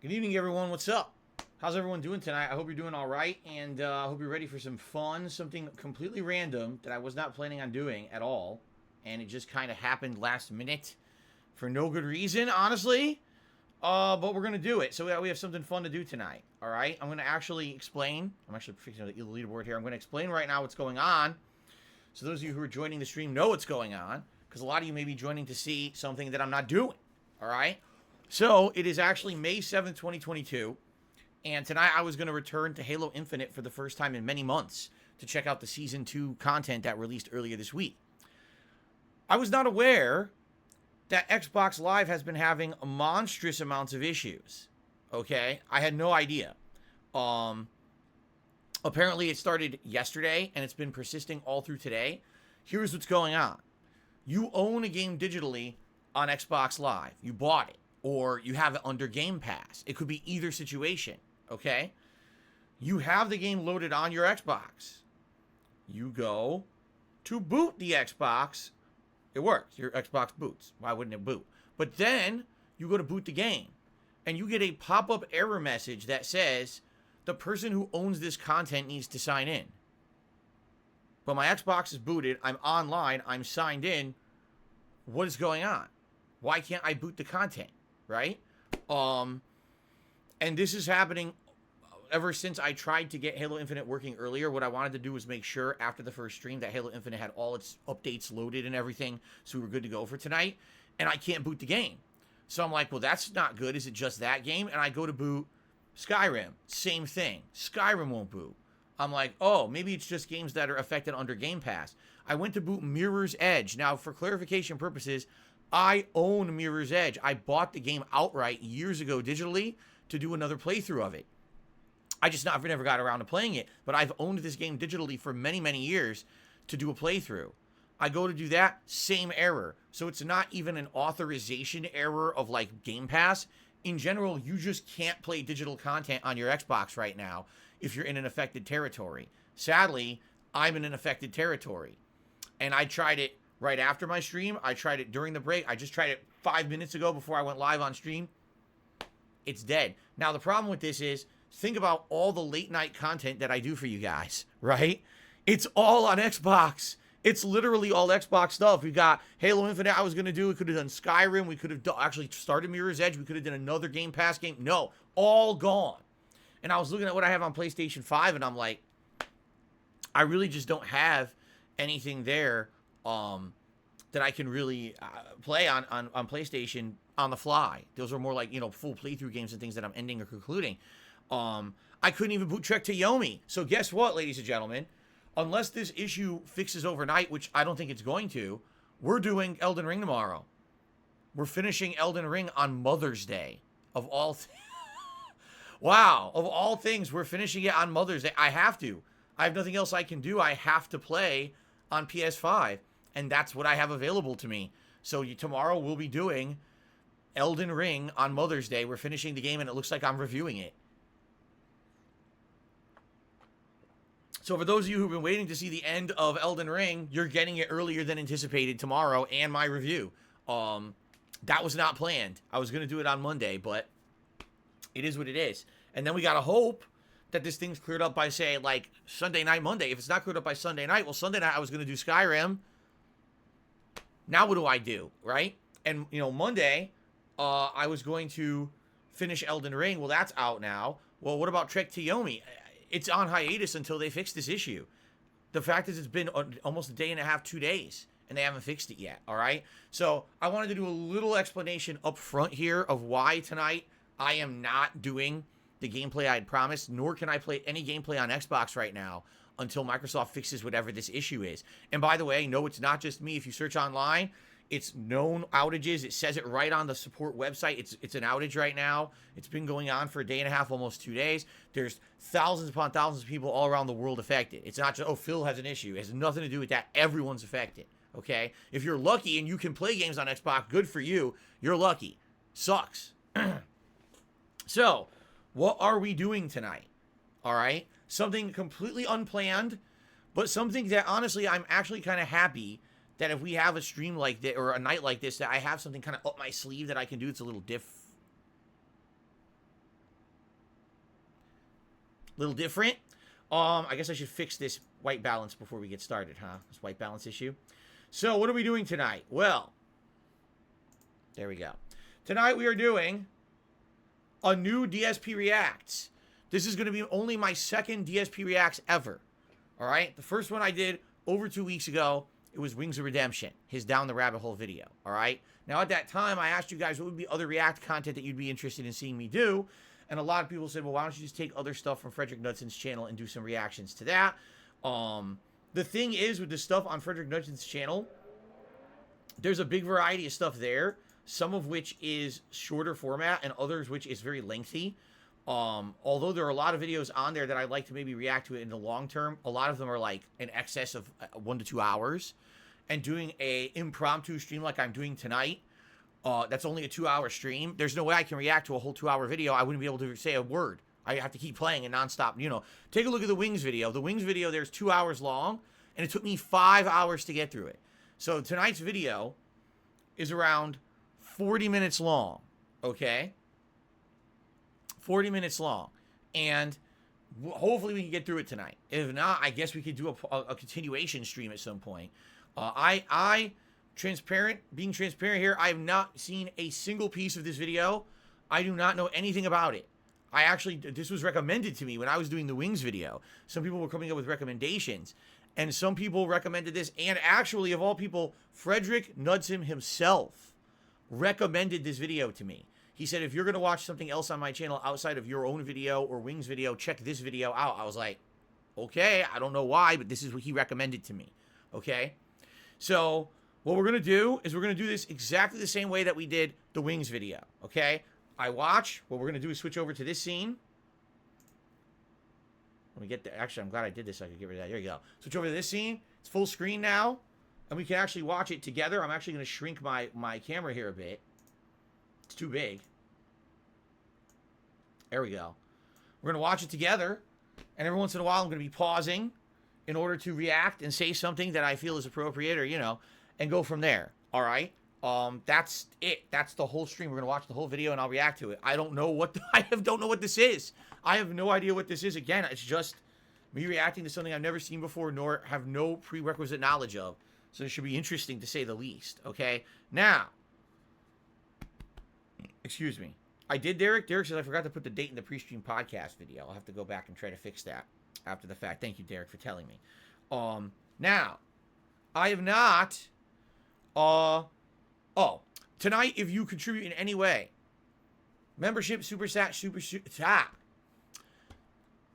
Good evening, everyone. What's up? How's everyone doing tonight? I hope you're doing all right, and I hope you're ready for some fun, something completely random that I was not planning on doing at all, and it just kind of happened last minute for no good reason, honestly. But we're gonna do it. So we have something fun to do tonight. All right. I'm gonna actually explain. I'm actually fixing the leaderboard here. I'm gonna explain right now what's going on. So those of you who are joining the stream know what's going on, because a lot of you may be joining to see something that I'm not doing. All right. So it is actually May 7th, 2022. And tonight I was going to return to Halo Infinite for the first time in many months to check out the Season 2 content that released earlier this week. I was not aware that Xbox Live has been having monstrous amounts of issues. Okay? I had no idea. Apparently it started yesterday and it's been persisting all through today. Here's what's going on. You own a game digitally on Xbox Live. You bought it. Or you have it under Game Pass. It could be either situation, okay? You have the game loaded on your Xbox. You go to boot the Xbox. It works. Your Xbox boots. Why wouldn't it boot? But then you go to boot the game. And you get a pop-up error message that says, the person who owns this content needs to sign in. But my Xbox is booted. I'm online. I'm signed in. What is going on? Why can't I boot the content? Right? And this is happening ever since I tried to get Halo Infinite working earlier. What I wanted to do was make sure after the first stream that Halo Infinite had all its updates loaded and everything, so we were good to go for tonight. And I can't boot the game. So I'm like, well, that's not good. Is it just that game? And I go to boot Skyrim. Same thing. Skyrim won't boot. I'm like, oh, maybe it's just games that are affected under Game Pass. I went to boot Mirror's Edge. Now, for clarification purposes, I own Mirror's Edge. I bought the game outright years ago digitally to do another playthrough of it. I've never got around to playing it, but I've owned this game digitally for many, many years to do a playthrough. I go to do that, same error. So it's not even an authorization error of like Game Pass. In general, you just can't play digital content on your Xbox right now if you're in an affected territory. Sadly, I'm in an affected territory. And I tried it right after my stream. I tried it during the break. I just tried it 5 minutes ago before I went live on stream. It's dead. Now, the problem with this is, think about all the late night content that I do for you guys, right? It's all on Xbox. It's literally all Xbox stuff. We got Halo Infinite I was going to do. We could have done Skyrim. We could have actually started Mirror's Edge. We could have done another Game Pass game. No, all gone. And I was looking at what I have on PlayStation 5, and I'm like, I really just don't have anything there that I can really play on PlayStation on the fly. Those are more like, full playthrough games and things that I'm ending or concluding. I couldn't even boot Trek to Yomi. So guess what, ladies and gentlemen? Unless this issue fixes overnight, which I don't think it's going to, we're doing Elden Ring tomorrow. We're finishing Elden Ring on Mother's Day. Of all wow. Of all things, we're finishing it on Mother's Day. I have to. I have nothing else I can do. I have to play on PS5. And that's what I have available to me. So tomorrow we'll be doing Elden Ring on Mother's Day. We're finishing the game and it looks like I'm reviewing it. So for those of you who've been waiting to see the end of Elden Ring, you're getting it earlier than anticipated tomorrow and my review. That was not planned. I was going to do it on Monday, but it is what it is. And then we got to hope that this thing's cleared up by, say, like Sunday night, Monday. If it's not cleared up by Sunday night, well, Sunday night I was going to do Skyrim. Now what do I do, right? And, Monday, I was going to finish Elden Ring. Well, that's out now. Well, what about Trek to Yomi? It's on hiatus until they fix this issue. The fact is it's been almost a day and a half, 2 days, and they haven't fixed it yet, all right? So I wanted to do a little explanation up front here of why tonight I am not doing the gameplay I had promised, nor can I play any gameplay on Xbox right now until Microsoft fixes whatever this issue is. And by the way, no, it's not just me. If you search online, it's known outages. It says it right on the support website. It's an outage right now. It's been going on for a day and a half, almost 2 days. There's thousands upon thousands of people all around the world affected. It's not just, oh, Phil has an issue. It has nothing to do with that. Everyone's affected, okay? If you're lucky and you can play games on Xbox, good for you. You're lucky. Sucks. So, what are we doing tonight? All right? Something completely unplanned, but something that, honestly, I'm actually kind of happy that if we have a stream like this, or a night like this, that I have something kind of up my sleeve that I can do. It's a little little different. I guess I should fix this white balance before we get started, huh? This white balance issue. So what are we doing tonight? Well, there we go. Tonight we are doing a new DSP Reacts. This is going to be only my second DSP Reacts ever. All right? The first one I did over 2 weeks ago, it was Wings of Redemption, his Down the Rabbit Hole video. All right? Now, at that time, I asked you guys what would be other React content that you'd be interested in seeing me do. And a lot of people said, well, why don't you just take other stuff from Frederick Knudson's channel and do some reactions to that? The thing is, with the stuff on Frederick Knudson's channel, there's a big variety of stuff there, some of which is shorter format and others which is very lengthy. Although there are a lot of videos on there that I'd like to maybe react to it in the long term, a lot of them are like in excess of 1 to 2 hours. And doing a impromptu stream like I'm doing tonight, that's only a 2-hour stream. There's no way I can react to a whole 2-hour video. I wouldn't be able to say a word. I have to keep playing and nonstop. You know, take a look at the Wings video. The Wings video, there's 2 hours long, and it took me 5 hours to get through it. So tonight's video is around 40 minutes long, okay? 40 minutes long. And hopefully we can get through it tonight. If not, I guess we could do a continuation stream at some point. Being transparent here, I have not seen a single piece of this video. I do not know anything about it. This was recommended to me when I was doing the Wings video. Some people were coming up with recommendations, and some people recommended this, and actually, of all people, Frederick Knudson himself recommended this video to me. He said, if you're going to watch something else on my channel outside of your own video or Wings video, check this video out. I was like, okay, I don't know why, but this is what he recommended to me, okay? So what we're going to do is we're going to do this exactly the same way that we did the Wings video, okay? I watch. What we're going to do is switch over to this scene. Let me get there. Actually, I'm glad I did this so I could get rid of that. There you go. Switch over to this scene. It's full screen now, and we can actually watch it together. I'm actually going to shrink my camera here a bit. It's too big. There we go. We're going to watch it together, and every once in a while I'm going to be pausing in order to react and say something that I feel is appropriate, or, you know, and go from there. All right? That's it. That's the whole stream. We're going to watch the whole video, and I'll react to it. I don't know what don't know what this is. I have no idea what this is. Again, it's just me reacting to something I've never seen before, nor have no prerequisite knowledge of. So it should be interesting, to say the least. Okay? Now, excuse me. I did Derek. Derek says I forgot to put the date in the pre-stream podcast video. I'll have to go back and try to fix that after the fact. Thank you, Derek, for telling me. Now, I have not... tonight, if you contribute in any way, membership, super chat, let's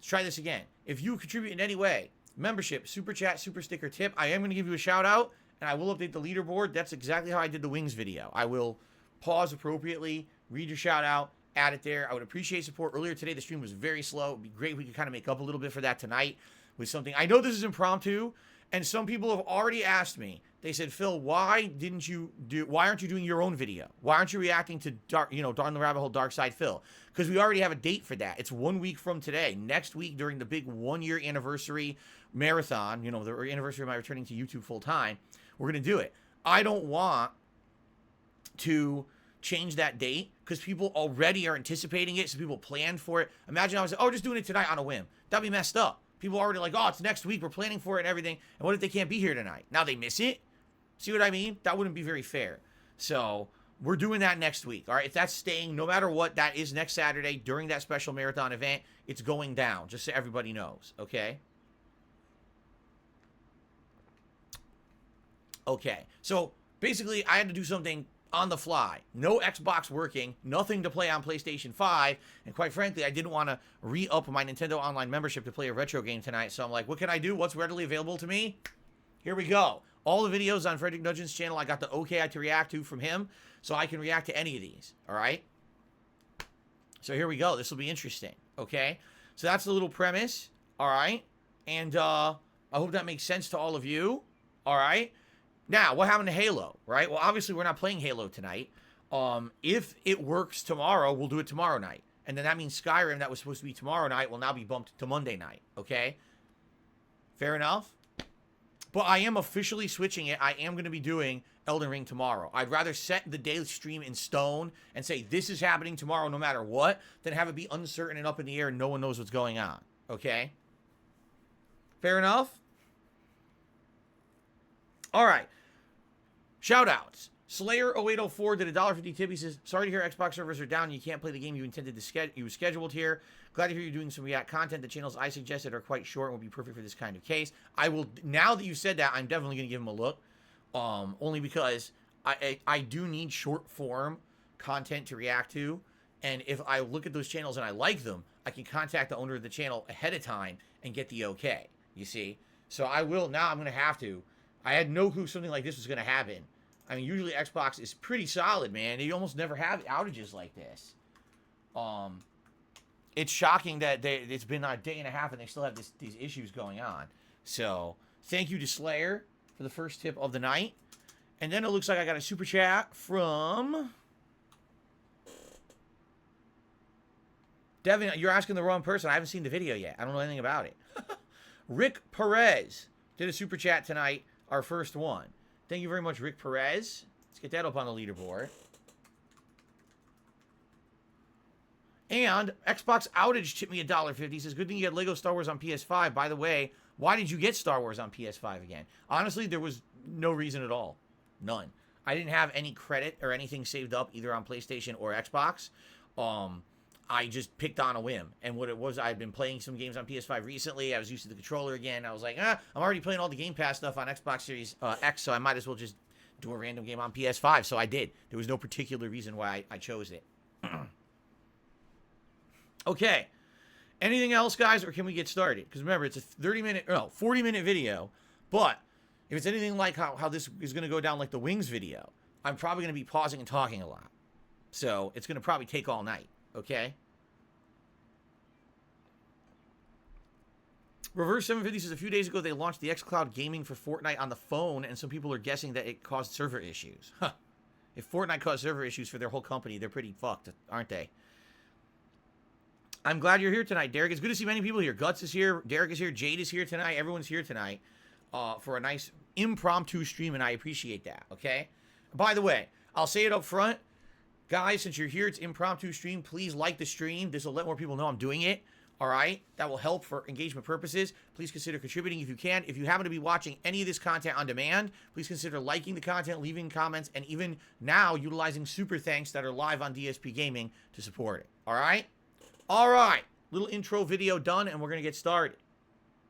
try this again. If you contribute in any way, membership, super chat, super sticker, tip, I am going to give you a shout out, and I will update the leaderboard. That's exactly how I did the Wings video. I will pause appropriately, read your shout out, add it there. I would appreciate support. Earlier today, the stream was very slow. It'd be great if we could kind of make up a little bit for that tonight with something. I know this is impromptu, and some people have already asked me. They said, Phil, why aren't you doing your own video? Why aren't you reacting to Down the Rabbit Hole Dark Side Phil? Because we already have a date for that. It's 1 week from today. Next week, during the big 1-year anniversary marathon, the anniversary of my returning to YouTube full time, we're going to do it. I don't want to change that date because people already are anticipating it. So people planned for it. Imagine I was just doing it tonight on a whim. That'd be messed up. People are already like, oh, it's next week. We're planning for it and everything. And what if they can't be here tonight? Now they miss it? See what I mean? That wouldn't be very fair. So we're doing that next week. All right. If that's staying, no matter what, that is next Saturday during that special marathon event. It's going down, just so everybody knows. Okay. Okay. So basically, I had to do something on the fly. No Xbox working, nothing to play on PlayStation 5, and quite frankly, I didn't want to re-up my Nintendo Online membership to play a retro game tonight, so I'm like, what can I do? What's readily available to me? Here we go. All the videos on Frederick Knudson's channel, I got the okay to react to from him, so I can react to any of these, all right? So here we go. This will be interesting, okay? So that's the little premise, all right? And I hope that makes sense to all of you, all right? Now, what happened to Halo, right? Well, obviously, we're not playing Halo tonight. If it works tomorrow, we'll do it tomorrow night. And then that means Skyrim, that was supposed to be tomorrow night, will now be bumped to Monday night, okay? Fair enough? But I am officially switching it. I am going to be doing Elden Ring tomorrow. I'd rather set the daily stream in stone and say this is happening tomorrow no matter what than have it be uncertain and up in the air and no one knows what's going on, Okay? Fair enough? All right. Shout-outs. Slayer0804 did a $1.50 tip. He says, sorry to hear Xbox servers are down and you can't play the game you intended to you were scheduled here. Glad to hear you're doing some React content. The channels I suggested are quite short and will be perfect for this kind of case. I will, now that you said that, I'm definitely going to give him a look. Only because I do need short form content to react to. And if I look at those channels and I like them, I can contact the owner of the channel ahead of time and get the okay. You see? So I will, now I'm going to have to. I had no clue something like this was going to happen. I mean, usually Xbox is pretty solid, man. You almost never have outages like this. It's shocking that it's been a day and a half and they still have these issues going on. So, thank you to Slayer for the first tip of the night. And then it looks like I got a super chat from Devin. You're asking the wrong person. I haven't seen the video yet. I don't know anything about it. Rick Perez did a super chat tonight, our first one. Thank you very much, Rick Perez. Let's get that up on the leaderboard. And Xbox Outage tipped me $1.50. He says, good thing you had Lego Star Wars on PS5. By the way, why did you get Star Wars on PS5 again? Honestly, there was no reason at all. None. I didn't have any credit or anything saved up either on PlayStation or Xbox. I just picked on a whim. And what it was, I'd been playing some games on PS5 recently. I was used to the controller again. I was like, I'm already playing all the Game Pass stuff on Xbox Series X, so I might as well just do a random game on PS5. So I did. There was no particular reason why I chose it. Okay. Anything else, guys, or can we get started? Because remember, it's a 40-minute video. But if it's anything like how this is going to go down like the Wings video, I'm probably going to be pausing and talking a lot. So it's going to probably take all night. Okay? Reverse 750 says a few days ago they launched the xCloud gaming for Fortnite on the phone, and some people are guessing that it caused server issues. Huh. If Fortnite caused server issues for their whole company, they're pretty fucked, aren't they? I'm glad you're here tonight, Derek. It's good to see many people here. Guts is here. Derek is here. Jade is here tonight. Everyone's here tonight for a nice impromptu stream, and I appreciate that, okay? By the way, I'll say it up front. Guys, since you're here, it's impromptu stream. Please like the stream. This will let more people know I'm doing it, all right? That will help for engagement purposes. Please consider contributing if you can. If you happen to be watching any of this content on demand, please consider liking the content, leaving comments, and even now utilizing super thanks that are live on DSP Gaming to support it, all right? All right, little intro video done, and we're going to get started.